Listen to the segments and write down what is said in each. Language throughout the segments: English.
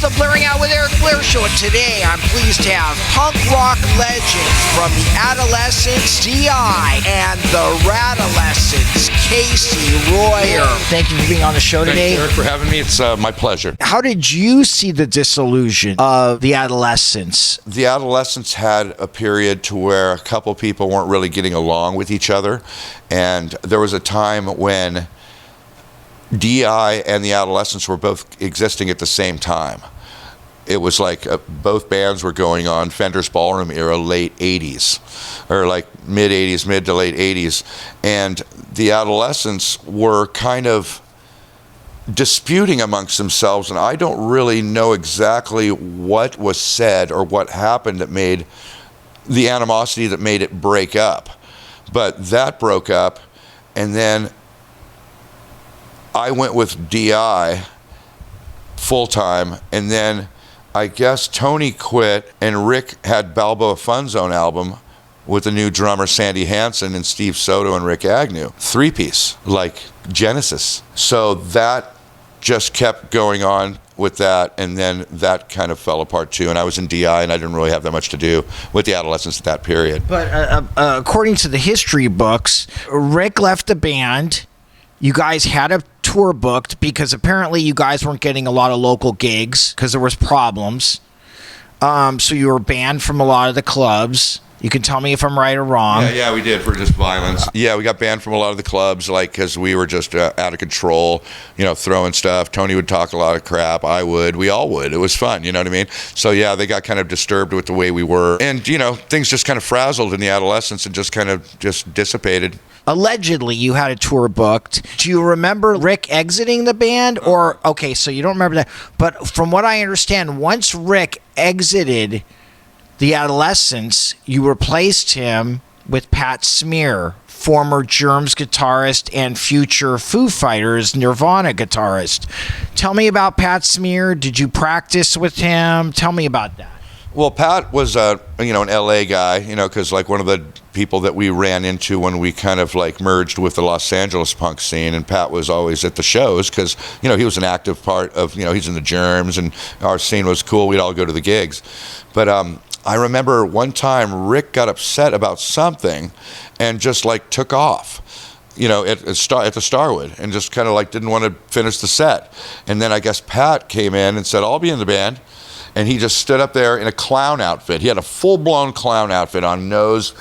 the Blairing Out with Eric Blair show, and today I'm pleased to have punk rock legend from the Adolescents, D.I, and the Radolescents, Casey Royer. Thank you for being on the show today. Thanks, Eric, for having me. It's my pleasure. How did you see the dissolution of the Adolescents? The Adolescents had a period to where a couple people weren't really getting along with each other, and there was a time when D.I and the Adolescents were both existing at the same time. It was like both bands were going on Fenders Ballroom era, late 80s, or like mid 80s, mid to late 80s. And the Adolescents were kind of disputing amongst themselves, and I don't really know exactly what was said or what happened that made the animosity that made it break up. But that broke up, and then I went with D.I full-time, and then I guess Tony quit, and Rick had Balboa Fun Zone album with the new drummer Sandy Hansen and Steve Soto and Rick Agnew. Three-piece, like Genesis. So that just kept going on with that, and then that kind of fell apart too, and I was in D.I, and I didn't really have that much to do with the Adolescents at that period. But according to the history books, Rick left the band. You guys had a tour booked because apparently you guys weren't getting a lot of local gigs because there was problems. So you were banned from a lot of the clubs. You can tell me if I'm right or wrong. Yeah, we did, for just violence. Yeah, we got banned from a lot of the clubs, like, because we were just out of control, throwing stuff. Tony would talk a lot of crap. I would. We all would. It was fun, you know what I mean? So, yeah, they got kind of disturbed with the way we were. And, things just kind of frazzled in the Adolescents and just kind of just dissipated. Allegedly, you had a tour booked. Do you remember Rick exiting the band? Or, okay, so you don't remember that. But from what I understand, once Rick exited the Adolescents, you replaced him with Pat Smear, former Germs guitarist and future Foo Fighters Nirvana guitarist. Tell me about Pat Smear. Did you practice with him? Tell me about that. Well, Pat was an LA guy, because like one of the people that we ran into when we kind of like merged with the Los Angeles punk scene, and Pat was always at the shows because, he was an active part of, he's in the Germs, and our scene was cool. We'd all go to the gigs. But I remember one time Rick got upset about something and just like took off, at the Starwood, and just kind of like didn't want to finish the set. And then I guess Pat came in and said, I'll be in the band. And he just stood up there in a clown outfit. He had a full-blown clown outfit on, nose,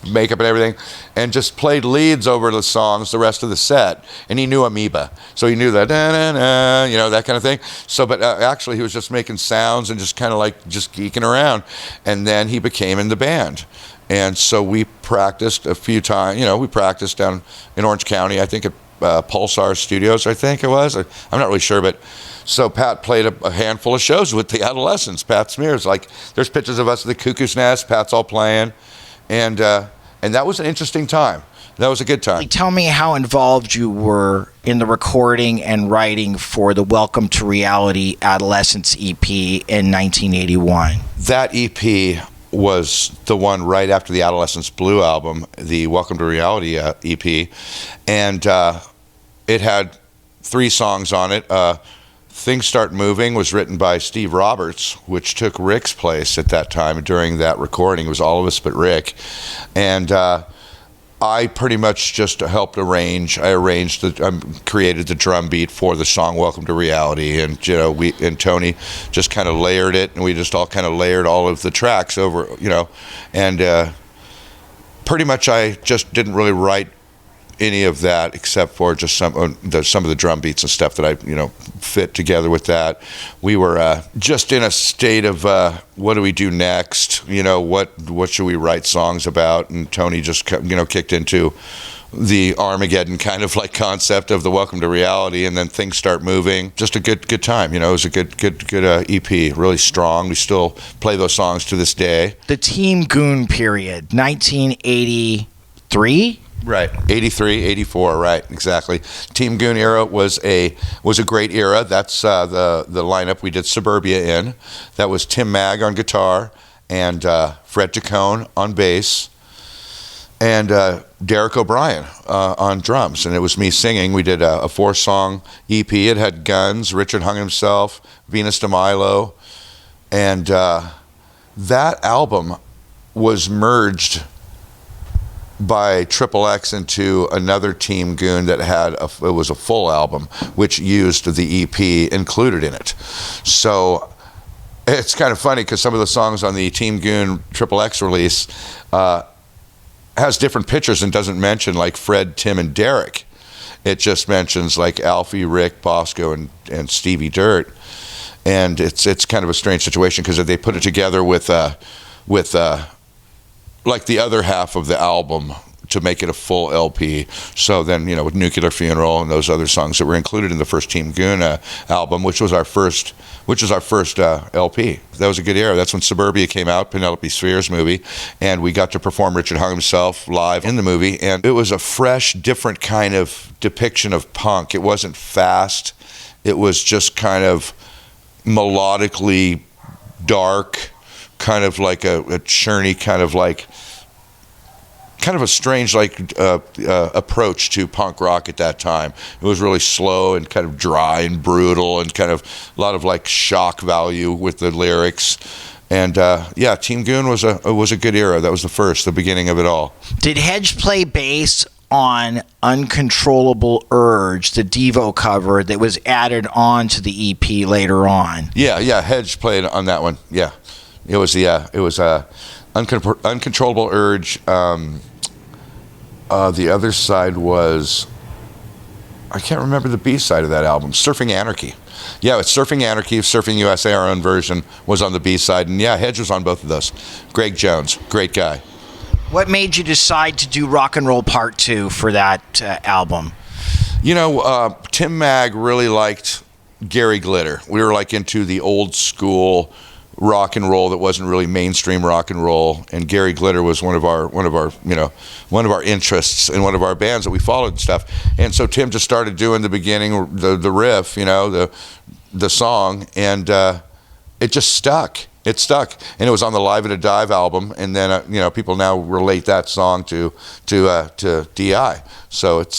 makeup and everything, and just played leads over the songs the rest of the set. And he knew Amoeba. So he knew that, that kind of thing. So, but actually he was just making sounds and just kind of like just geeking around. And then he became in the band. And so we practiced a few times. We practiced down in Orange County, I think at Pulsar Studios, I think it was. I'm not really sure, but so Pat played a handful of shows with the Adolescents. Pat Smear's like, there's pictures of us at the Cuckoo's Nest. Pat's all playing, and that was an interesting time. That was a good time. Tell me how involved you were in the recording and writing for the Welcome to Reality Adolescents EP in 1981. That EP was the one right after the Adolescents Blue album, the Welcome to Reality EP, and it had 3 songs on it. Things Start Moving was written by Steve Roberts, which took Rick's place at that time during that recording. It was all of us but Rick. And I pretty much just helped arrange. I created the drum beat for the song Welcome to Reality. And, we and Tony just kind of layered it, and we just all kind of layered all of the tracks over, and pretty much I just didn't really write any of that except for just some of the drum beats and stuff that I fit together with that. We were just in a state of what do we do next, what should we write songs about, and Tony just kicked into the Armageddon kind of like concept of the Welcome to Reality, and then Things Start Moving. Just a good time, it was a good EP, really strong. We still play those songs to this day. The Team Goon period, 1983. Right, 83, 84, right, exactly. Team Goon era was a great era. That's the lineup we did Suburbia in. That was Tim Mag on guitar, and Fred Tacone on bass, and Derek O'Brien on drums, and it was me singing. We did a 4-song EP. It had Guns, Richard Hung Himself, Venus de Milo, And that album was merged by XXX into another Team Goon that it was a full album, which used the EP included in it. So it's kind of funny because some of the songs on the Team Goon XXX release has different pictures and doesn't mention like Fred, Tim, and Derek. It just mentions like Alfie, Rick, Bosco, and Stevie Dirt. And it's kind of a strange situation because they put it together with like the other half of the album to make it a full LP. So then, with Nuclear Funeral and those other songs that were included in the first Team Goon album, which was our first LP. That was a good era. That's when Suburbia came out, Penelope Sphere's movie, and we got to perform Richard Hung himself live in the movie. And it was a fresh, different kind of depiction of punk. It wasn't fast. It was just kind of melodically dark, kind of like a churny, kind of a strange approach to punk rock at that time. It was really slow and kind of dry and brutal and kind of a lot of like shock value with the lyrics. And Team Goon was a good era. That was the beginning of it all. Did Hedge play bass on Uncontrollable Urge, the Devo cover that was added on to the EP later on? Yeah, Hedge played on that one. Yeah, it was Uncontrollable Urge. The other side was, I can't remember the B side of that album. Surfing Anarchy. Yeah, it's Surfing Anarchy. Surfing USA, our own version, was on the B side, and Hedge was on both of those. Greg Jones, great guy. What made you decide to do Rock and Roll Part 2 for that album? Tim Mag really liked Gary Glitter. We were like into the old school rock and roll that wasn't really mainstream rock and roll, and Gary Glitter was one of our interests in one of our bands that we followed and stuff. And so Tim just started doing the beginning, the riff, the song, and it just stuck. It stuck, and it was on the Live at a Dive album. And then people now relate that song to D.I. So it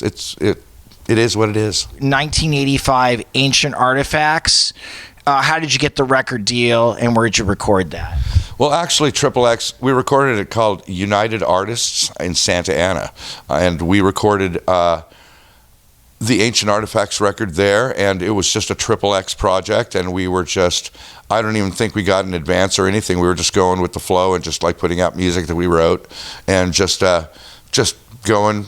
is what it is. 1985, Ancient Artifacts. How did you get the record deal, and where did you record that? Well, actually, XXX, we recorded it called United Artists in Santa Ana, and we recorded the Ancient Artifacts record there, and it was just a XXX project, and we were just, I don't even think we got an advance or anything. We were just going with the flow and just like putting out music that we wrote, and just going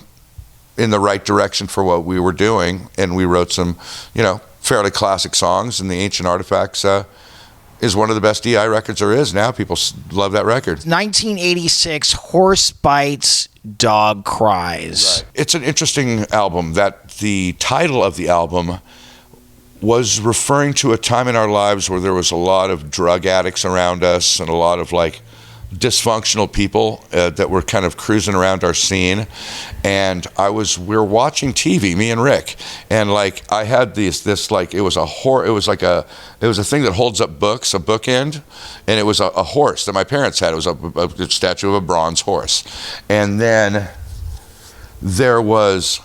in the right direction for what we were doing. And we wrote some, fairly classic songs, and the Ancient Artifacts is one of the best DI records there is now. People love that record. 1986, Horse Bites, Dog Cries. Right. It's an interesting album. That the title of the album was referring to a time in our lives where there was a lot of drug addicts around us and a lot of like dysfunctional people that were kind of cruising around our scene. And we were watching TV, me and Rick, and like I had this like it was a thing that holds up books, a bookend, and it was a horse that my parents had. It was a statue of a bronze horse, and then there was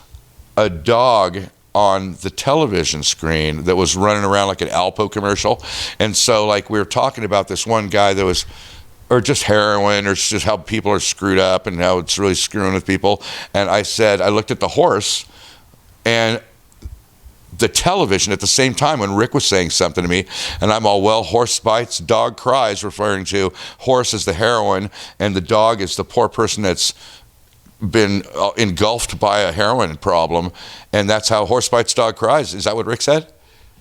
a dog on the television screen that was running around like an Alpo commercial. And so like we were talking about this one guy that was, or just heroin, or just how people are screwed up and how it's really screwing with people. And I looked at the horse and the television at the same time when Rick was saying something to me, and I'm all, well, horse bites, dog cries, referring to horse as the heroine and the dog is the poor person that's been engulfed by a heroin problem, and that's how horse bites, dog cries. Is that what Rick said?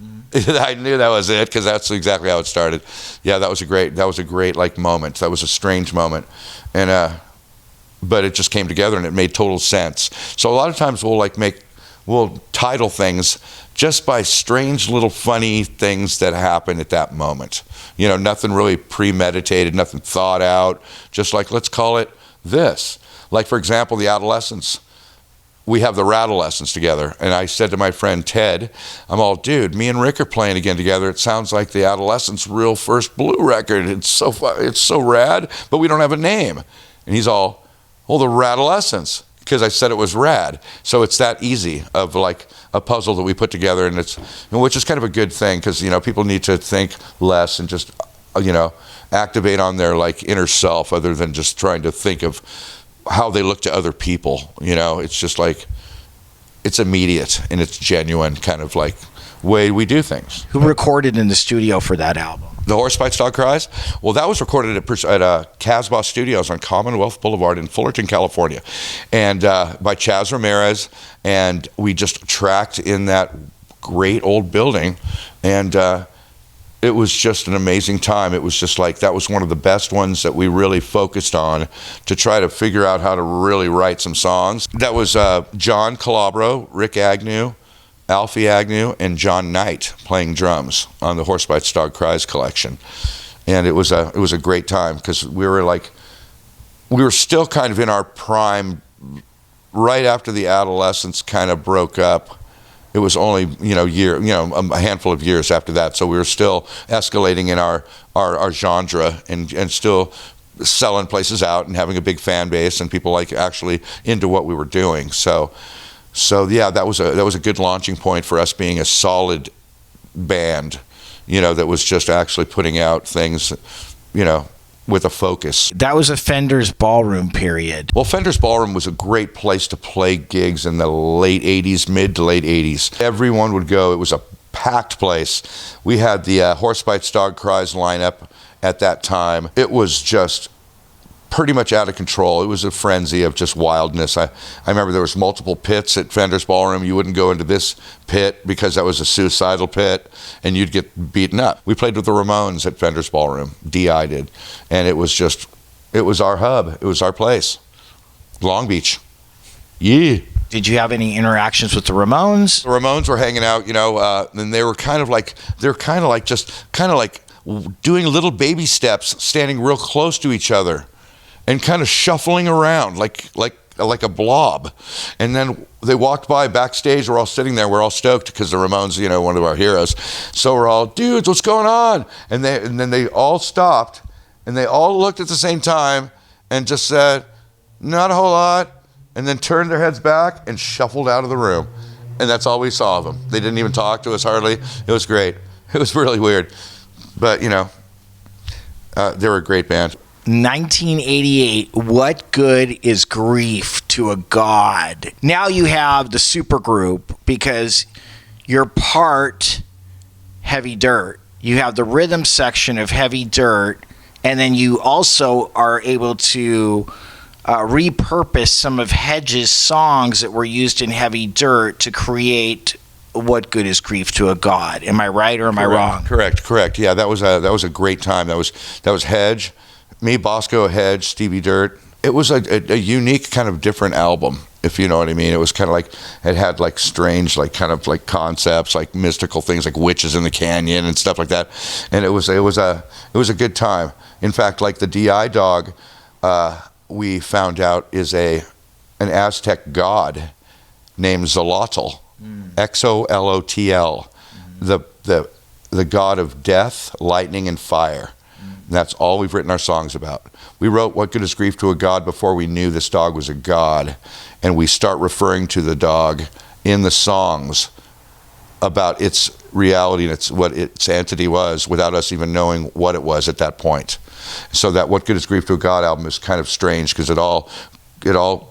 Mm-hmm. I knew that was it, because that's exactly how it started. Yeah, that was a great like moment. That was a strange moment, and but it just came together and it made total sense. So a lot of times we'll title things just by strange little funny things that happen at that moment. Nothing really premeditated, nothing thought out. Just like, let's call it this. Like, for example, the Adolescents. We have the Radolescents together. And I said to my friend Ted, I'm all, dude, me and Rick are playing again together. It sounds like the Adolescents' real first Blue record. It's so rad, but we don't have a name. And he's all, well, the Radolescents, because I said it was rad. So it's that easy of like a puzzle that we put together, and which is kind of a good thing, because people need to think less and just activate on their like inner self, other than just trying to think of how they look to other people. It's just like, it's immediate and it's genuine kind of like way we do things. Who recorded in the studio for that album? The Horse Bites Dog Cries? Well, that was recorded at Casbah Studios on Commonwealth Boulevard in Fullerton, California, and by Chaz Ramirez, and we just tracked in that great old building, and it was just an amazing time. It was just like, that was one of the best ones that we really focused on to try to figure out how to really write some songs. That was John Calabro, Rick Agnew, Alfie Agnew, and John Knight playing drums on the Horse Bites Dog Cries collection. And it was a great time, because we were still kind of in our prime right after the Adolescents kind of broke up. It was only a handful of years after that, so we were still escalating in our genre and still selling places out and having a big fan base and people like actually into what we were doing. So yeah, that was a good launching point for us being a solid band, that was just actually putting out things, with a focus. That was a Fenders Ballroom period. Well, Fenders Ballroom was a great place to play gigs in the late 80s, mid to late 80s. Everyone would go. It was a packed place. We had the Horse Bites Dog Cries lineup at that time. It was just pretty much out of control. It was a frenzy of just wildness. I remember there was multiple pits at Fenders Ballroom. You wouldn't go into this pit because that was a suicidal pit, and you'd get beaten up. We played with the Ramones at Fenders Ballroom. D.I did. And it was our hub. It was our place. Long Beach. Yeah. Did you have any interactions with the Ramones? The Ramones were hanging out, and they were kind of like doing little baby steps, standing real close to each other, and kind of shuffling around like a blob. And then they walked by backstage. We're all sitting there. We're all stoked because the Ramones, one of our heroes. So we're all, dudes, what's going on? And then they all stopped, and they all looked at the same time and just said, not a whole lot, and then turned their heads back and shuffled out of the room. And that's all we saw of them. They didn't even talk to us hardly. It was great. It was really weird. But, they were a great band. 1988, What Good is Grief to a God? Now you have the supergroup, because you're part Heavy Dirt. You have the rhythm section of Heavy Dirt, and then you also are able to repurpose some of Hedges' songs that were used in Heavy Dirt to create What Good is Grief to a God. Am I right, or am I wrong? Correct. Yeah, that was a great time. That was Hedge. Me, Bosco, Hedge, Stevie Dirt. It was a unique kind of different album, if you know what I mean. It was kind of like, it had like strange, like kind of like concepts, like mystical things, like witches in the canyon and stuff like that. And it was a good time. In fact, like the DI dog, we found out is an Aztec god named Xolotl, Xolotl, the god of death, lightning, and fire. And that's all we've written our songs about. We wrote What Good is Grief to a God before we knew this dog was a god, and we start referring to the dog in the songs about its reality and what its entity was, without us even knowing what it was at that point. So that What Good is Grief to a God album is kind of strange, because it all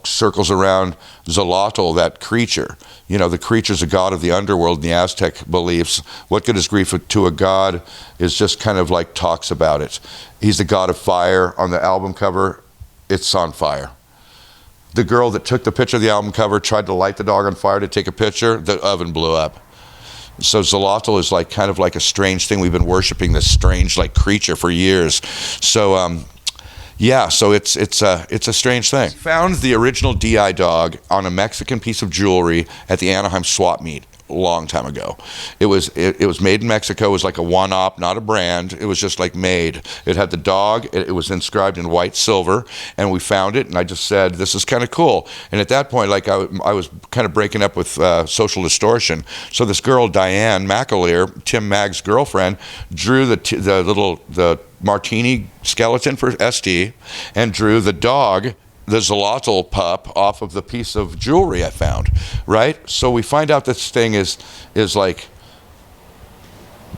circles around Xolotl, that creature. The creature's a god of the underworld in the Aztec beliefs. What Good is Grief to a God is just kind of like talks about it. He's the god of fire. On the album cover, it's on fire. The girl that took the picture of the album cover tried to light the dog on fire to take a picture. The oven blew up. So Xolotl is like kind of like a strange thing. We've been worshiping this strange like creature for years. So yeah, so it's a strange thing. Found the original DI dog on a Mexican piece of jewelry at the Anaheim swap meet a long time ago. It was made in Mexico. It was like a one-op, not a brand. It was just like made. It had the dog. It was inscribed in white silver, and we found it, and I just said, this is kind of cool. And at that point, like I was kind of breaking up with Social Distortion. So this girl, Diane McAleer, Tim Mag's girlfriend, drew the martini skeleton for ST, and drew the dog, the Xolotl pup, off of the piece of jewelry I found, right? So we find out this thing is like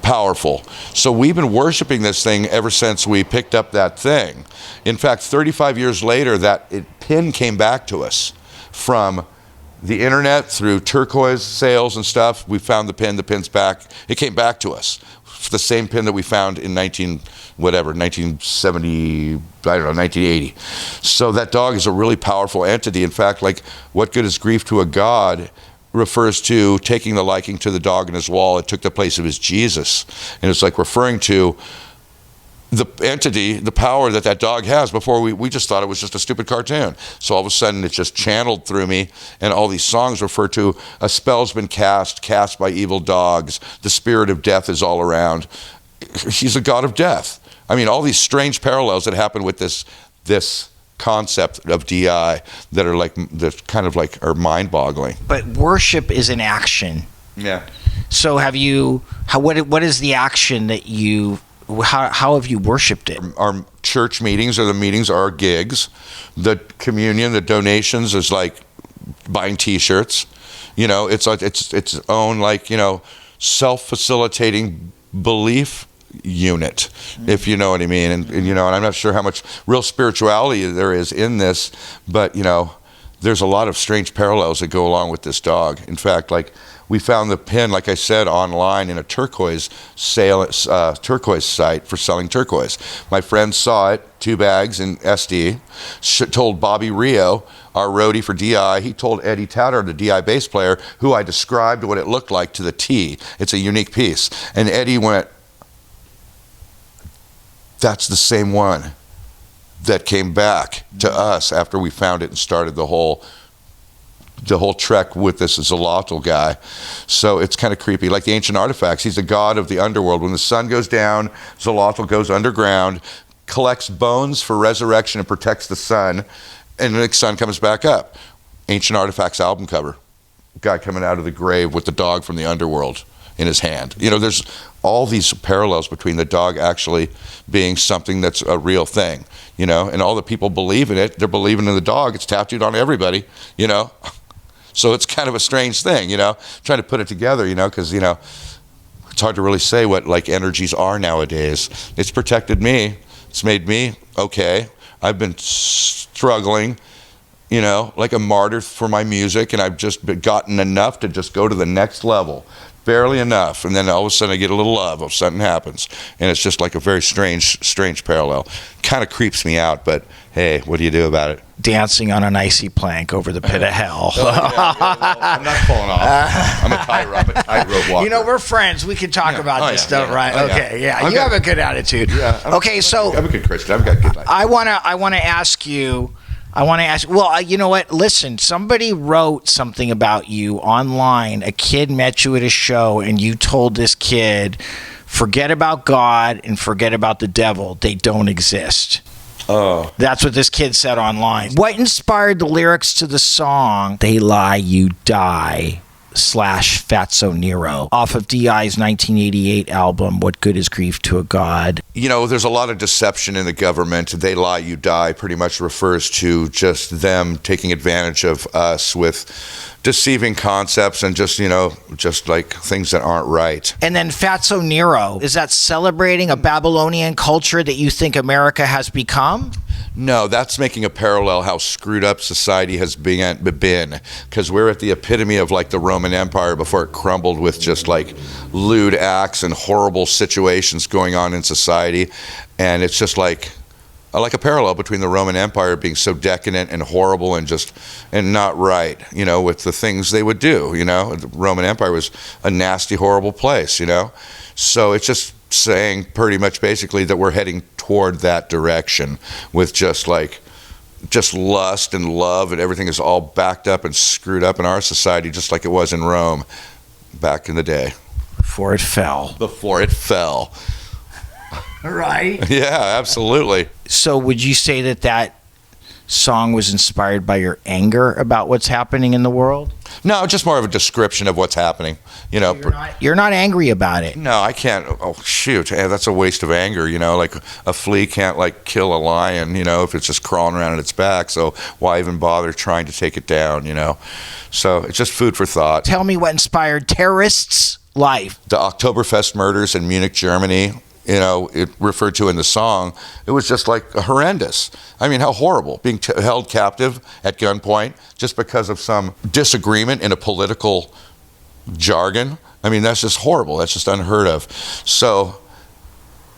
powerful. So we've been worshiping this thing ever since we picked up that thing. In fact, 35 years later, that pin came back to us from the internet through turquoise sales and stuff. We found the pin. The pin's back. It came back to us. The same pin that we found in 1970, 1980. So that dog is a really powerful entity. In fact, like, what good is grief to a God refers to taking the liking to the dog in his wall. It took the place of his Jesus. And it's like referring to the entity, the power that dog has. Before we just thought it was just a stupid cartoon. So all of a sudden it's just channeled through me, and all these songs refer to a spell's been cast by evil dogs. The spirit of death is all around. He's a god of death. I mean, all these strange parallels that happen with this concept of DI that are kind of like are mind-boggling. But worship is an action. Yeah. So what is the action that how have you worshipped it? Our church meetings are our gigs. The communion, the donations is like buying T-shirts. You know, it's its own, like, you know, self-facilitating belief unit, if you know what I mean. And you know, and I'm not sure how much real spirituality there is in this, but you know, there's a lot of strange parallels that go along with this dog. In fact, like, we found the pin, like I said, online in a turquoise site for selling turquoise. My friend saw it, 2 bags in SD, told Bobby Rio, our roadie for DI, he told Eddie Tatter, the DI bass player, who I described what it looked like to the T. It's a unique piece. And Eddie went, that's the same one that came back to us after we found it and started the whole trek with this Zolotl guy. So it's kind of creepy. Like the ancient artifacts, he's a god of the underworld. When the sun goes down, Zolotl goes underground, collects bones for resurrection and protects the sun, and the next sun comes back up. Ancient Artifacts album cover. Guy coming out of the grave with the dog from the underworld in his hand. You know, there's all these parallels between the dog actually being something that's a real thing, you know, and all the people believe in it. They're believing in the dog. It's tattooed on everybody, you know. So it's kind of a strange thing, you know, trying to put it together, you know, because, you know, it's hard to really say what, like, energies are nowadays. It's protected me. It's made me okay. I've been struggling, you know, like a martyr for my music, and I've just gotten enough to just go to the next level. Barely enough, and then all of a sudden I get a little love, or something happens, and it's just like a very strange parallel. Kind of creeps me out, but hey, what do you do about it? Dancing on an icy plank over the pit of hell. I'm not falling off. I'm a tightrope walker. You know, we're friends. We can talk about this stuff, right? Okay, yeah. You have a good attitude. Yeah. Okay, so I'm a good Christian. I've got good life. I wanna ask you. Well, you know what? Listen, somebody wrote something about you online. A kid met you at a show, and you told this kid, forget about God and forget about the devil. They don't exist. Oh. That's what this kid said online. What inspired the lyrics to the song, They Lie, You Die, /Fatso Nero, off of DI's 1988 album, What Good Is Grief to a God? You know, there's a lot of deception in the government. They lie, you die pretty much refers to just them taking advantage of us with deceiving concepts and just, you know, just like things that aren't right. And then Fatso Nero, is that celebrating a Babylonian culture that you think America has become? No, that's making a parallel how screwed up society has been, because we're at the epitome of like the Roman Empire before it crumbled, with just like lewd acts and horrible situations going on in society. And it's just like a parallel between the Roman Empire being so decadent and horrible and not right, you know, with the things they would do, you know. The Roman Empire was a nasty, horrible place, you know. So it's just saying pretty much basically that we're heading toward that direction with just lust and love, and everything is all backed up and screwed up in our society, just like it was in Rome back in the day. Before it fell. Right? Yeah, absolutely. So would you say that song was inspired by your anger about what's happening in the world? No, just more of a description of what's happening. You know, you're not angry about it. No, I can't. Oh shoot, that's a waste of anger. You know, like a flea can't like kill a lion, you know, if it's just crawling around on its back. So why even bother trying to take it down? You know, so it's just food for thought. Tell me what inspired terrorists life. The Oktoberfest murders in Munich, Germany, it referred to in the song, it was just like horrendous. I mean, how horrible, being held captive at gunpoint just because of some disagreement in a political jargon. I mean, that's just horrible. That's just unheard of. So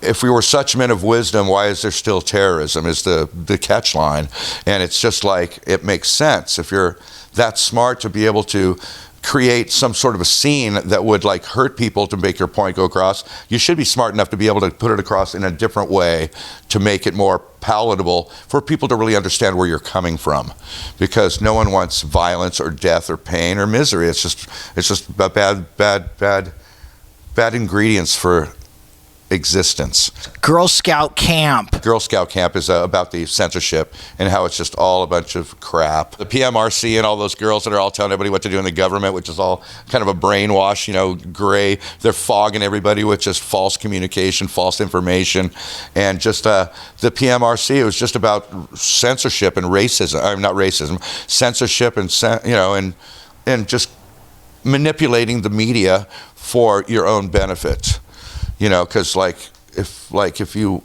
if we were such men of wisdom, why is there still terrorism is the catch line. And it's just like, it makes sense. If you're that smart to be able to create some sort of a scene that would like hurt people to make your point go across, you should be smart enough to be able to put it across in a different way to make it more palatable for people to really understand where you're coming from, because no one wants violence or death or pain or misery. It's just bad ingredients for existence. Girl Scout Camp. Girl Scout Camp is about the censorship and how it's just all a bunch of crap. The PMRC and all those girls that are all telling everybody what to do in the government, which is all kind of a brainwash, gray. They're fogging everybody with just false communication, false information. And just the PMRC, it was just about censorship and racism. Not racism, censorship and just manipulating the media for your own benefit. Because if you,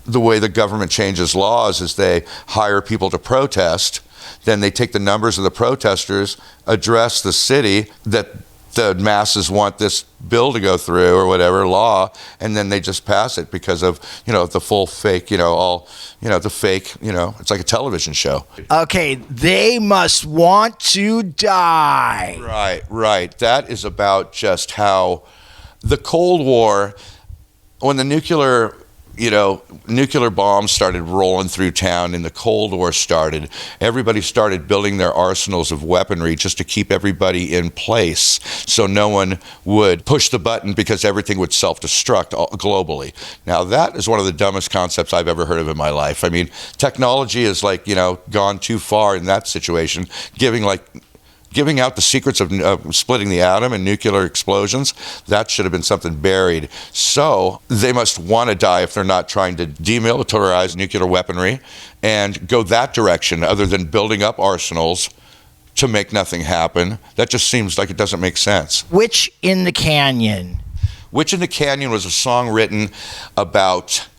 the way the government changes laws is they hire people to protest, then they take the numbers of the protesters, address the city that the masses want this bill to go through or whatever law, and then they just pass it because of, the full fake, the fake, it's like a television show. Okay, they must want to die. Right. That is about just how the Cold War, when the nuclear bombs started rolling through town and the Cold War started, everybody started building their arsenals of weaponry just to keep everybody in place so no one would push the button because everything would self-destruct globally. Now, that is one of the dumbest concepts I've ever heard of in my life. I mean, technology is gone too far in that situation, giving out the secrets of splitting the atom and nuclear explosions. That should have been something buried. So they must want to die if they're not trying to demilitarize nuclear weaponry and go that direction other than building up arsenals to make nothing happen. That just seems like it doesn't make sense. Witch in the Canyon. Witch in the Canyon was a song written about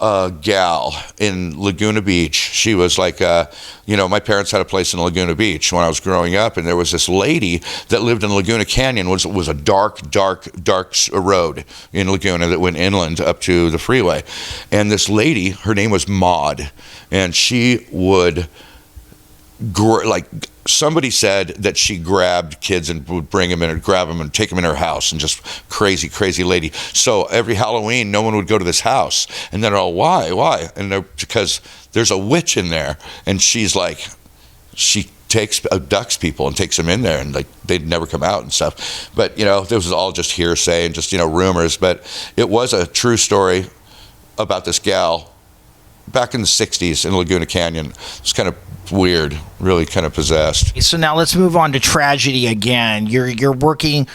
a gal in Laguna Beach. She was like, my parents had a place in Laguna Beach when I was growing up, and there was this lady that lived in Laguna Canyon. Was a dark road in Laguna that went inland up to the freeway. And this lady, her name was Maud, and she would somebody said that she grabbed kids and would bring them in and grab them and take them in her house, and just crazy lady. So every Halloween, no one would go to this house. And they're all, why? And because there's a witch in there. And she's like, she abducts people and takes them in there, and they'd never come out and stuff. But, this was all just hearsay and just, rumors. But it was a true story about this gal back in the 60s in Laguna Canyon. It's kind of weird, really kind of possessed. So now let's move on to tragedy again. You're working,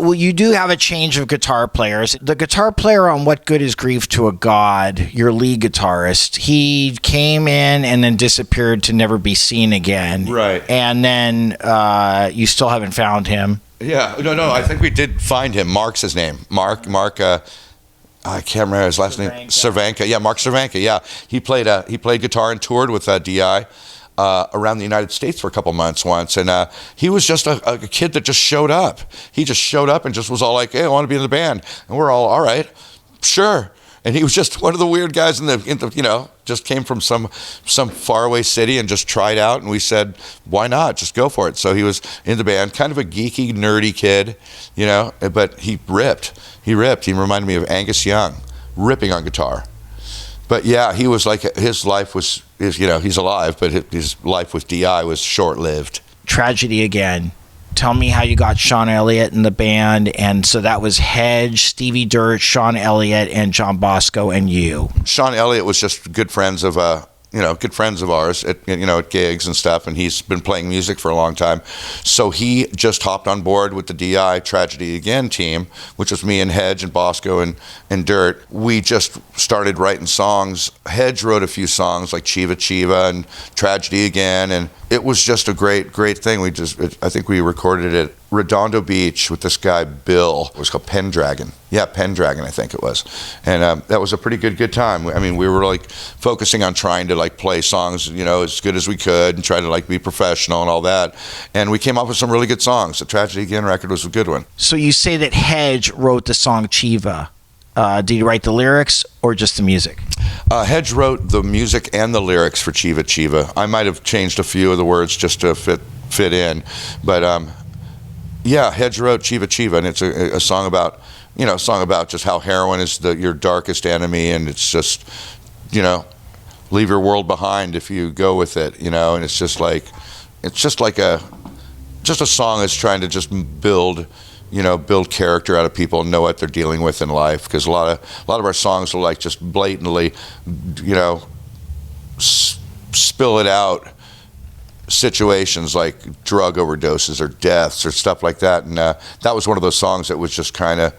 you do have a change of guitar players. The guitar player on What Good Is Grief to a God, your lead guitarist, he came in and then disappeared to never be seen again. Right. And then you still haven't found him. Yeah, no, I think we did find him. Mark's his name. Mark, I can't remember his last name. Cervenka. Yeah, Mark Cervenka. Yeah, he played guitar and toured with D.I. Around the United States for a couple months once, and he was just a kid that just showed up. He just showed up and just was all like, "Hey, I want to be in the band," and we're all right, sure. And he was just one of the weird guys in the just came from some faraway city and just tried out, and we said, why not? Just go for it. So he was in the band, kind of a geeky, nerdy kid, but he ripped. He reminded me of Angus Young, ripping on guitar. But yeah, he was like, his life was, he's alive, but his life with D.I. was short-lived. Tragedy again. Tell me how you got Sean Elliott in the band. And so that was Hedge, Stevie Dirt, Sean Elliott, and John Bosco, and you. Sean Elliott was just good friends of ours at gigs and stuff, and he's been playing music for a long time. So he just hopped on board with the D.I. Tragedy Again team, which was me and Hedge and Bosco and Dirt. We just started writing songs. Hedge wrote a few songs like Chiva Chiva and Tragedy Again, and it was just a great thing. I think we recorded it Redondo Beach with this guy, Bill. It was called Pendragon. Yeah, Pendragon, I think it was. And that was a pretty good time. I mean, we were like focusing on trying to like play songs, you know, as good as we could and try to like be professional and all that. And we came up with some really good songs. The Tragedy Again record was a good one. So you say that Hedge wrote the song Chiva. Did he write the lyrics or just the music? Hedge wrote the music and the lyrics for Chiva Chiva. I might have changed a few of the words just to fit in. But yeah, Hedge wrote Chiva Chiva, and it's a song about, you know, just how heroin is your darkest enemy, and it's just, you know, leave your world behind if you go with it, you know, and it's just a song that's trying to just build character out of people and know what they're dealing with in life, because a lot of our songs are like just blatantly, you know, spill it out situations like drug overdoses or deaths or stuff like that. And that was one of those songs that was just kind of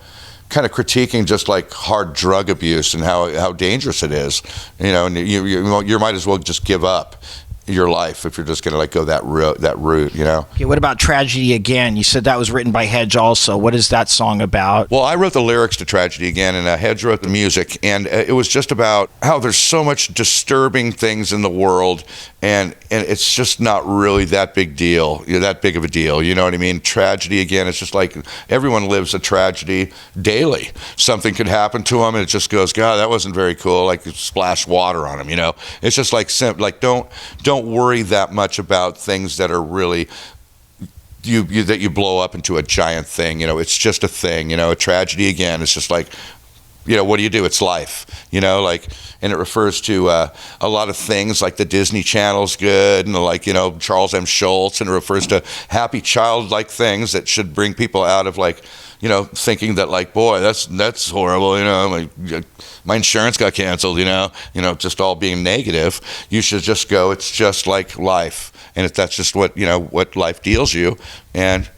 critiquing just like hard drug abuse and how dangerous it is, you know, and you might as well just give up your life if you're just going to like go that route, you know. Okay, what about Tragedy Again? You said that was written by Hedge also. What is that song about? Well, I wrote the lyrics to Tragedy Again, and Hedge wrote the music, and it was just about how there's so much disturbing things in the world, and it's just not really that big of a deal, you know what I mean? Tragedy Again, it's just like everyone lives a tragedy daily. Something could happen to them, and it just goes, God, that wasn't very cool, like splash water on them, you know? It's just like, don't worry that much about things that are really that you blow up into a giant thing. You know, it's just a thing. You know, a tragedy again. It's just like, you know, what do? It's life. You know, like, and it refers to a lot of things like the Disney Channel's good, and like, you know, Charles M. Schultz, and it refers to happy childlike things that should bring people out of like, you know, thinking that like, boy, that's horrible, you know, my insurance got canceled, you know, just all being negative. You should just go, it's just like life, and if that's just what, you know, what life deals you, and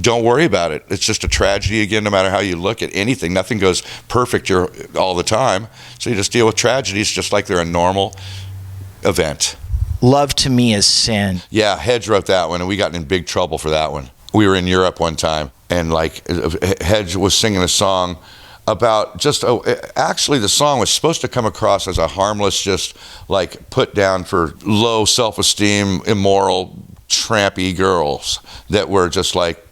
don't worry about it. It's just a tragedy again, no matter how you look at anything. Nothing goes perfect all the time, so you just deal with tragedies just like they're a normal event. Love to Me Is Sin. Yeah, Hedge wrote that one, and we got in big trouble for that one. We were in Europe one time, and like Hedge was singing a song about just, actually the song was supposed to come across as a harmless, just like put down for low self-esteem, immoral, trampy girls that were just like,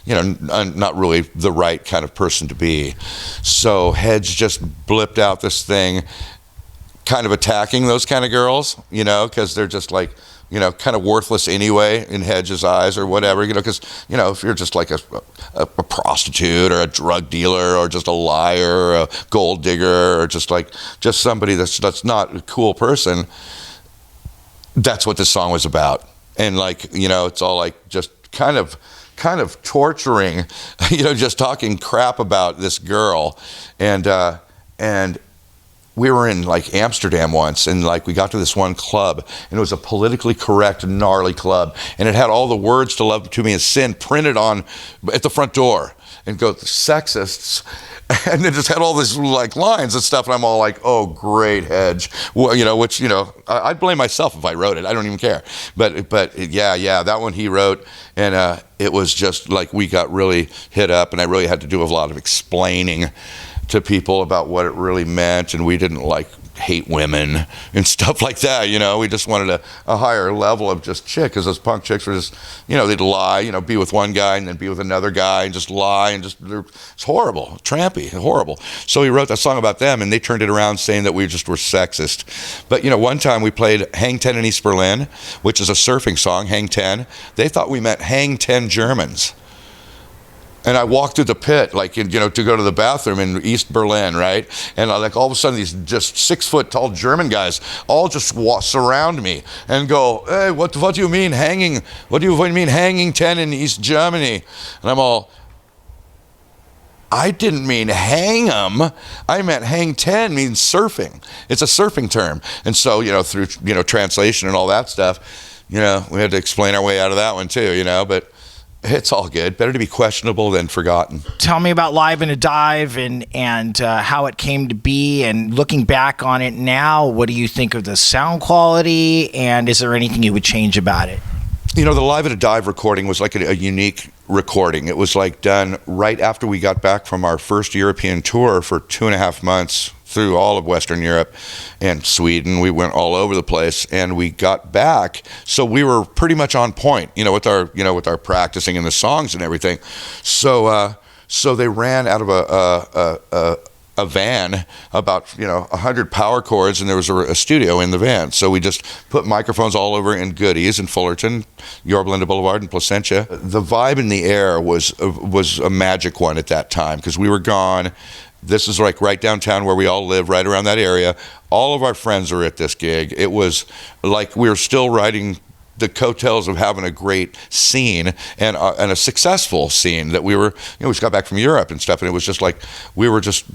you know, not really the right kind of person to be. So Hedge just blipped out this thing kind of attacking those kind of girls, you know, because they're just like, you know, kind of worthless anyway in Hedge's eyes or whatever, you know, because, you know, if you're just like a prostitute or a drug dealer or just a liar or a gold digger or just somebody that's not a cool person, that's what this song was about. And like, you know, it's all like just kind of torturing, you know, just talking crap about this girl. And we were in like Amsterdam once, and like we got to this one club, and it was a politically correct, gnarly club, and it had all the words to Love to Me Is Sin printed on at the front door, and go sexists, and it just had all these like lines and stuff, and I'm all like, oh great, Hedge, well, you know, which, you know, I'd blame myself if I wrote it. I don't even care, but yeah, that one he wrote, and it was just like we got really hit up, and I really had to do a lot of explaining to people about what it really meant, and we didn't like hate women and stuff like that, you know. We just wanted a higher level of just chick, because those punk chicks were just, you know, they'd lie, you know, be with one guy and then be with another guy and just lie, and just, it's horrible, trampy, horrible. So he wrote that song about them, and they turned it around saying that we just were sexist. But, you know, one time we played Hang 10 in East Berlin, which is a surfing song, Hang 10. They thought we meant Hang 10 Germans. And I walked through the pit, like, you know, to go to the bathroom in East Berlin, right? And like all of a sudden, these just 6 foot tall German guys all just surround me and go, "Hey, what do you mean hanging? What do you mean hanging 10 in East Germany?" And I'm all, I didn't mean hang 'em. I meant hang 10 means surfing. It's a surfing term. And so, you know, through, you know, translation and all that stuff, you know, we had to explain our way out of that one too, you know, but it's all good. Better to be questionable than forgotten. Tell me about Live in a Dive and how it came to be, and looking back on it now, what do you think of the sound quality, and is there anything you would change about it? You know, the Live at a Dive recording was like a unique recording. It was like done right after we got back from our first European tour for 2.5 months through all of Western Europe and Sweden. We went all over the place, and we got back. So we were pretty much on point, with our practicing and the songs and everything. So they ran out of a van, about 100 power cords, and there was a studio in the van. So we just put microphones all over in Goodies in Fullerton, Yorba Linda Boulevard in Placentia. The vibe in the air was a magic one at that time, because we were gone. This is like right downtown where we all live, right around that area. All of our friends were at this gig. It was like we were still riding the coattails of having a great scene and a successful scene that we were, we just got back from Europe and stuff, and it was just like we were just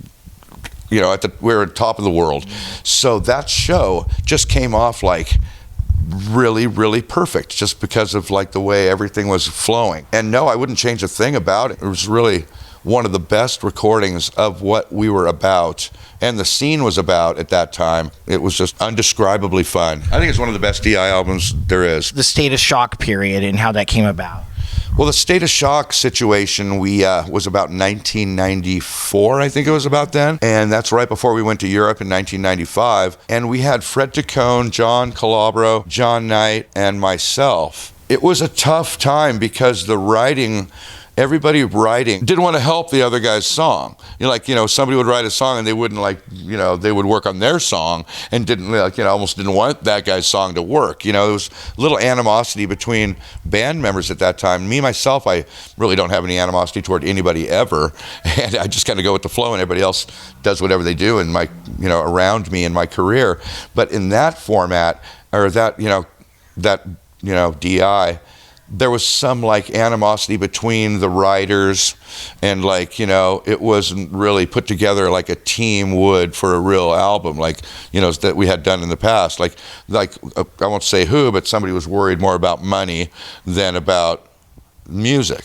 we were at top of the world. So that show just came off like really, really perfect, just because of like the way everything was flowing. And no, I wouldn't change a thing about it. It was really one of the best recordings of what we were about and the scene was about at that time. It was just undescribably fun. I think it's one of the best DI albums there is. The State of Shock period and how that came about. Well, the State of Shock situation was about 1994, I think it was about then. And that's right before we went to Europe in 1995. And we had Fred Tacone, John Calabro, John Knight, and myself. It was a tough time because everybody writing didn't want to help the other guy's song. Somebody would write a song and they wouldn't they would work on their song and almost didn't want that guy's song to work. There was a little animosity between band members at that time. Me, myself, I really don't have any animosity toward anybody ever. And I just kind of go with the flow, and everybody else does whatever they do in my, around me in my career. But in that format, or that DI, there was some animosity between the writers, and it wasn't really put together like a team would for a real album, that we had done in the past. I won't say who, but somebody was worried more about money than about music.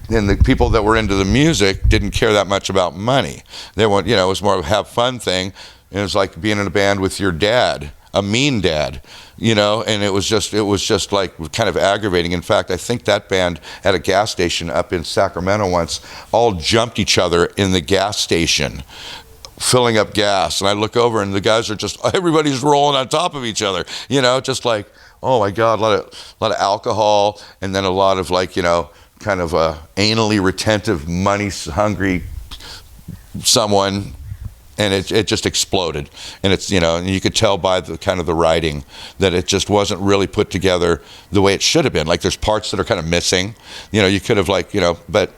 And the people that were into the music didn't care that much about money. They want, it was more of a have fun thing. And it was like being in a band with your dad, a mean dad, and it was just like kind of aggravating. In fact, I think that band at a gas station up in Sacramento once all jumped each other in the gas station, filling up gas. And I look over and the guys are everybody's rolling on top of each other, just like, oh my God, a lot of alcohol, and then a lot of kind of anally retentive, money hungry someone. And it just exploded, and it's and you could tell by the kind of the writing that it just wasn't really put together the way it should have been. Like there's parts that are kind of missing, you could have but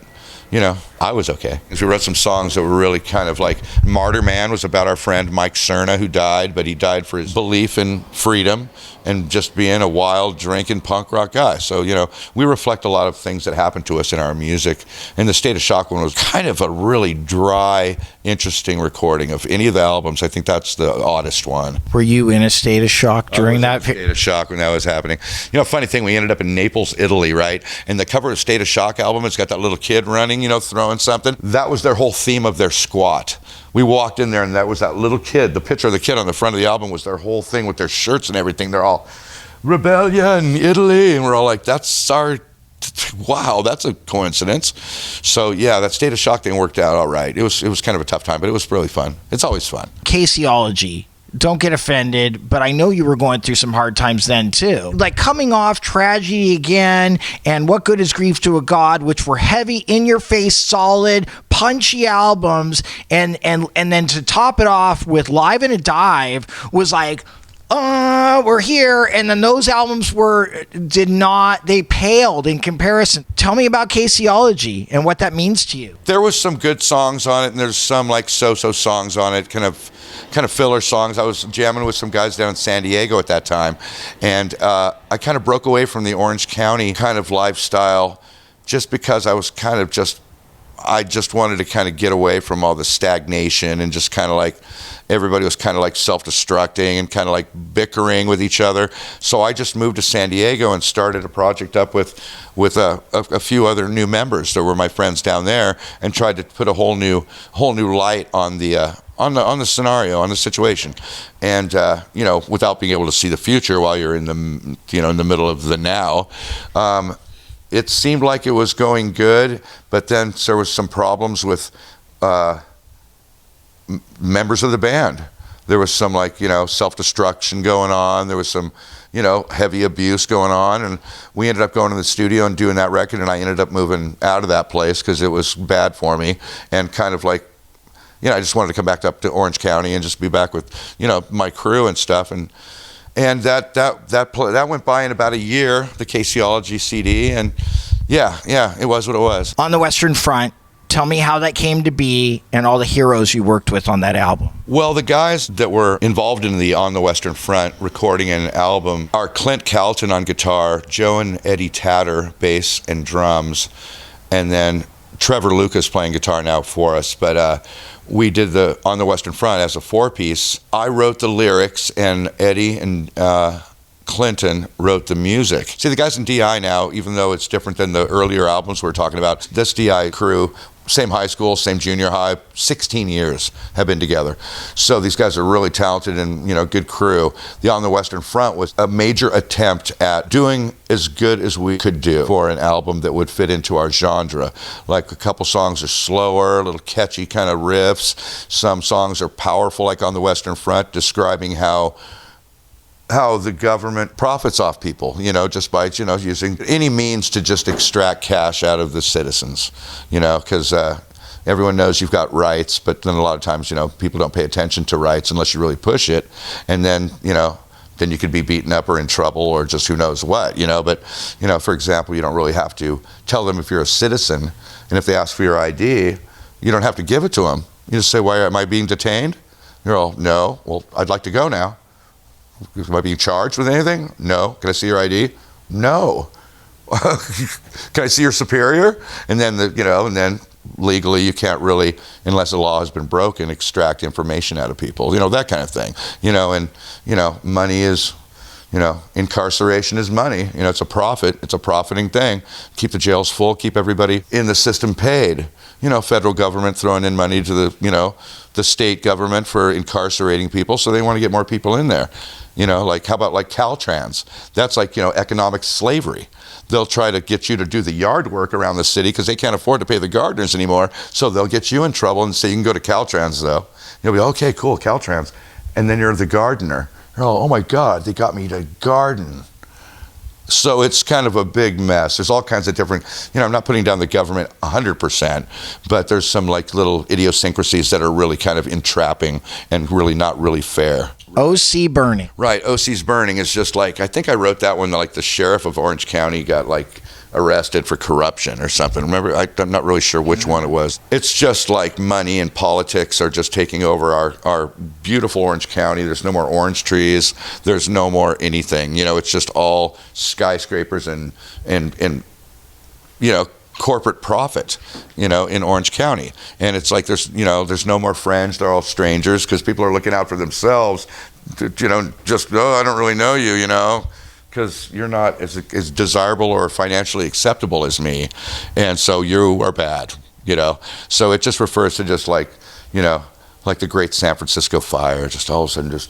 I was okay. Because we wrote some songs that were really kind of like Martyr Man was about our friend Mike Cerna, who died, but he died for his belief in freedom and just being a wild, drinking punk rock guy. So, we reflect a lot of things that happened to us in our music. And the State of Shock one was kind of a really dry, interesting recording of any of the albums. I think that's the oddest one. Were you in a state of shock during that? State of Shock when that was happening. Funny thing, we ended up in Naples, Italy, right? And the cover of State of Shock album, it's got that little kid running, throwing something. That was their whole theme of their squat. We walked in there, and that was that little kid. The picture of the kid on the front of the album was their whole thing with their shirts and everything. They're all rebellion, Italy, and we're all like, that's our, wow, that's a coincidence. So yeah, that State of Shock thing worked out all right. It was kind of a tough time, but it was really fun. It's always fun. Ology. Don't get offended, but I know you were going through some hard times then too. Like coming off Tragedy Again and What Good Is Grief to a God, which were heavy, in your face, solid, punchy albums, and then to top it off with Live in a Dive was like, we're here, and then those albums they paled in comparison. Tell me about Ology and what that means to you. There was some good songs on it, and there's some so-so songs on it, kind of filler songs. I was jamming with some guys down in San Diego at that time, and I kind of broke away from the Orange County kind of lifestyle just because I was I just wanted to kind of get away from all the stagnation and just kind of like everybody was kind of like self-destructing and kind of like bickering with each other. So I just moved to San Diego and started a project up with a few other new members that were my friends down there, and tried to put a whole new light on the on the scenario, on the situation, and without being able to see the future while you're in the in the middle of the now. It seemed like it was going good, but then there was some problems with members of the band. There was some self-destruction going on. There was some heavy abuse going on, and we ended up going to the studio and doing that record, and I ended up moving out of that place because it was bad for me, and kind of I just wanted to come back up to Orange County and just be back with my crew and stuff, and that went by in about a year, the Ology CD, and it was what it was. On the Western Front, tell me how that came to be and all the heroes you worked with on that album. Well, the guys that were involved in the On the Western Front recording an album are Clint Calton on guitar, Joe and Eddie Tatter, bass and drums, and then Trevor Lucas playing guitar now for us. But we did the On the Western Front as a 4-piece. I wrote the lyrics, and Eddie and Clinton wrote the music. See, the guys in D.I. now, even though it's different than the earlier albums we were talking about, this D.I. crew, same high school, same junior high, 16 years have been together. So these guys are really talented and, good crew. The On the Western Front was a major attempt at doing as good as we could do for an album that would fit into our genre. Like, a couple songs are slower, a little catchy kind of riffs. Some songs are powerful, like On the Western Front, describing how the government profits off people, just by, using any means to just extract cash out of the citizens, because everyone knows you've got rights, but then a lot of times, people don't pay attention to rights unless you really push it. And then, then you could be beaten up or in trouble or just who knows what, but, for example, you don't really have to tell them if you're a citizen, and if they ask for your ID, you don't have to give it to them. You just say, why am I being detained? You're all, no, well, I'd like to go now. Am I being charged with anything? No. Can I see your ID? No. Can I see your superior? And then and then legally you can't really, unless the law has been broken, extract information out of people. That kind of thing. And money is, incarceration is money. It's a profit. It's a profiting thing. Keep the jails full. Keep everybody in the system paid. Federal government throwing in money to the state government for incarcerating people, so they want to get more people in there. How about Caltrans? That's economic slavery. They'll try to get you to do the yard work around the city because they can't afford to pay the gardeners anymore, so they'll get you in trouble and say you can go to Caltrans though. You'll be, okay, cool, Caltrans. And then you're the gardener. You're all, oh my God, they got me to garden. So it's kind of a big mess. There's all kinds of different, I'm not putting down the government 100%, but there's some little idiosyncrasies that are really kind of entrapping and really not really fair. OC Burning. Right, OC's Burning is just I think I wrote that when the sheriff of Orange County got arrested for corruption or something. Remember, I'm not really sure which one it was. It's just money and politics are just taking over our beautiful Orange County. There's no more orange trees. There's no more anything. It's just all skyscrapers and corporate profit, in Orange County. And it's there's no more friends. They're all strangers because people are looking out for themselves. I don't really know you, because you're not as desirable or financially acceptable as me, and so you are bad, So it just refers to just the Great San Francisco Fire, just all of a sudden just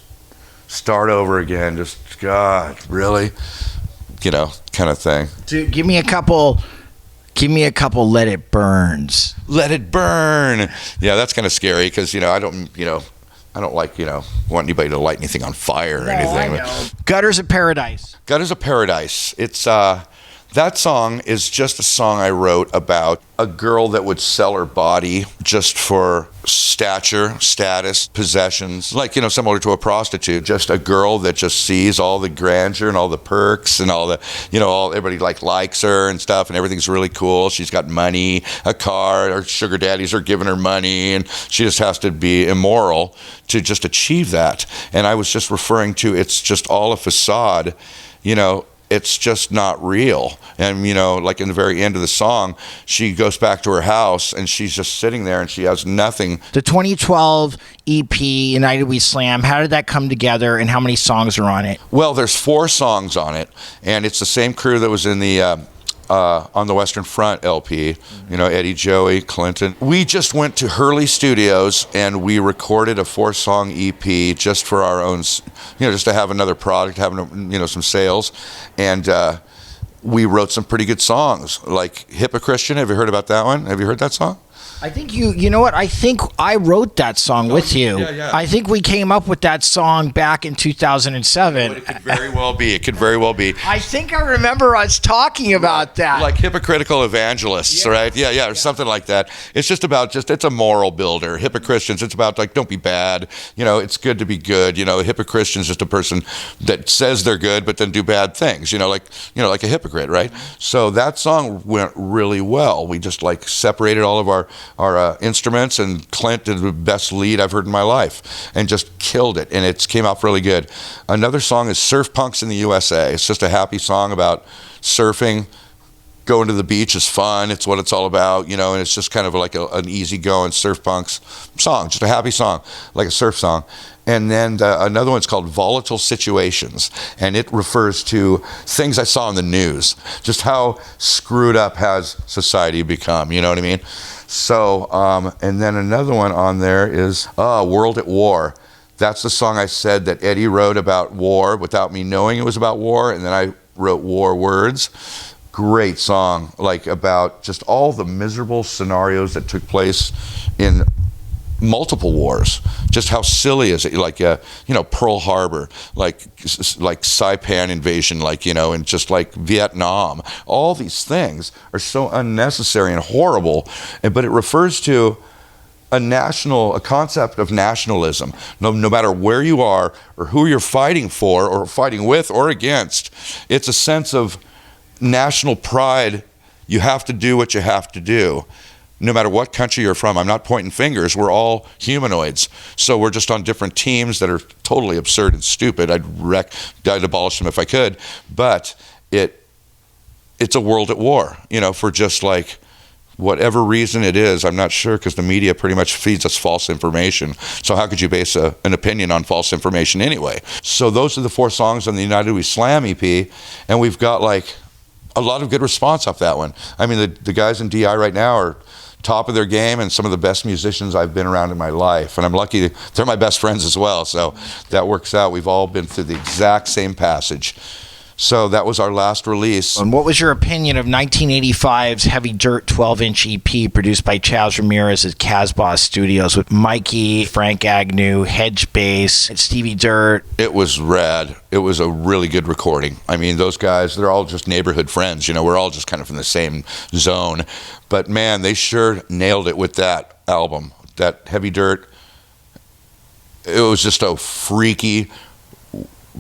start over again, just God, really, kind of thing. Dude, give me a couple Let It Burns. Let It Burn. Yeah, that's kind of scary because I don't want anybody to light anything on fire or anything. I know. Gutters of Paradise. Gutters of Paradise. It's that song is just a song I wrote about a girl that would sell her body just for stature, status, possessions, similar to a prostitute. Just a girl that just sees all the grandeur and all the perks and all the, everybody likes her and stuff, and everything's really cool. She's got money, a car, her sugar daddies are giving her money, and she just has to be immoral to just achieve that. And I was just referring to, it's just all a facade, it's just not real. And, in the very end of the song, she goes back to her house and she's just sitting there and she has nothing. The 2012 EP, United We Slam, how did that come together and how many songs are on it? Well, there's 4 songs on it, and it's the same crew that was in the on the Western Front LP, Eddie, Joey, Clinton. We just went to Hurley Studios and we recorded a 4-song EP just for our own, just to have another product, having, some sales. And we wrote some pretty good songs, like Hypocristian. Have you heard about that one? Have you heard that song? I think you know what? I think I wrote that song with you. Yeah. I think we came up with that song back in 2007. It could very well be. It could very well be. I think I remember us talking about that. Like hypocritical evangelists, right? Yeah, or something like that. It's just about it's a moral builder. Hypocristians, it's about like, don't be bad. It's good to be good. Hypocristian's just a person that says they're good but then do bad things. Like a hypocrite, right? So that song went really well. We just like separated all of our instruments, and Clint did the best lead I've heard in my life and just killed it, and it came out really good. Another song is Surf Punks in the USA. It's just a happy song about surfing. Going to the beach is fun. It's what it's all about, and it's just kind of like an easygoing surf punks song, just a happy song, like a surf song. And then another one's called Volatile Situations, and it refers to things I saw in the news, just how screwed up has society become, you know what I mean? So, and then another one on there is World at War. That's the song I said that Eddie wrote about war without me knowing it was about war, and then I wrote war words. Great song, like about just all the miserable scenarios that took place in multiple wars. Just how silly is it? Like, Pearl Harbor, like Saipan invasion, and just like Vietnam. All these things are so unnecessary and horrible, but it refers to a concept of nationalism. No matter where you are or who you're fighting for or fighting with or against, it's a sense of national pride. You have to do what you have to do, no matter what country you're from. I'm not pointing fingers. We're all humanoids. So we're just on different teams that are totally absurd and stupid. I'd abolish them if I could. But it's a world at war, for just like whatever reason it is. I'm not sure, because the media pretty much feeds us false information. So how could you base an opinion on false information anyway? So those are the 4 songs on the United We Slam EP. And we've got like a lot of good response off that one. I mean, the guys in DI right now are top of their game and some of the best musicians I've been around in my life. And I'm lucky they're my best friends as well. So that works out. We've all been through the exact same passage. So that was our last release. And what was your opinion of 1985's Heavy Dirt 12-inch EP produced by Chaz Ramirez at Casbah Studios with Mikey, Frank Agnew, Hedge Bass, and Stevie Dirt? It was rad. It was a really good recording. I mean, those guys, they're all just neighborhood friends. We're all just kind of in the same zone. But man, they sure nailed it with that album. That Heavy Dirt, it was just a freaky,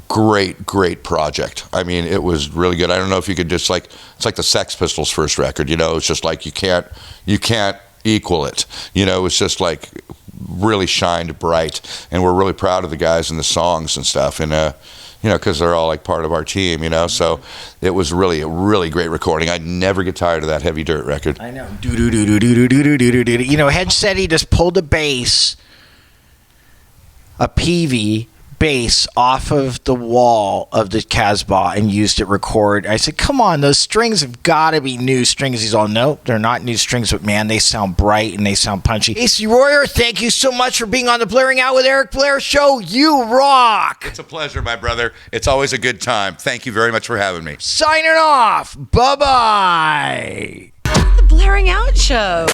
great project. I mean, it was really good. I don't know if you could just it's like the Sex Pistols' first record, it's just like you can't equal it. It was just like really shined bright, and we're really proud of the guys and the songs and stuff, and because they're all like part of our team, so it was really a really great recording. I'd never get tired of that Heavy Dirt record. I know. Hedge said he just pulled a bass, a PV bass off of the wall of the Casbah and used it record. I said, come on, those strings have got to be new strings. He's all, nope, they're not new strings, but man, they sound bright and they sound punchy. AC Royer, thank you so much for being on the Blairing Out with Eric Blair show. You rock. It's a pleasure, my brother. It's always a good time. Thank you very much for having me. Signing off. Bye-bye. The Blairing Out show.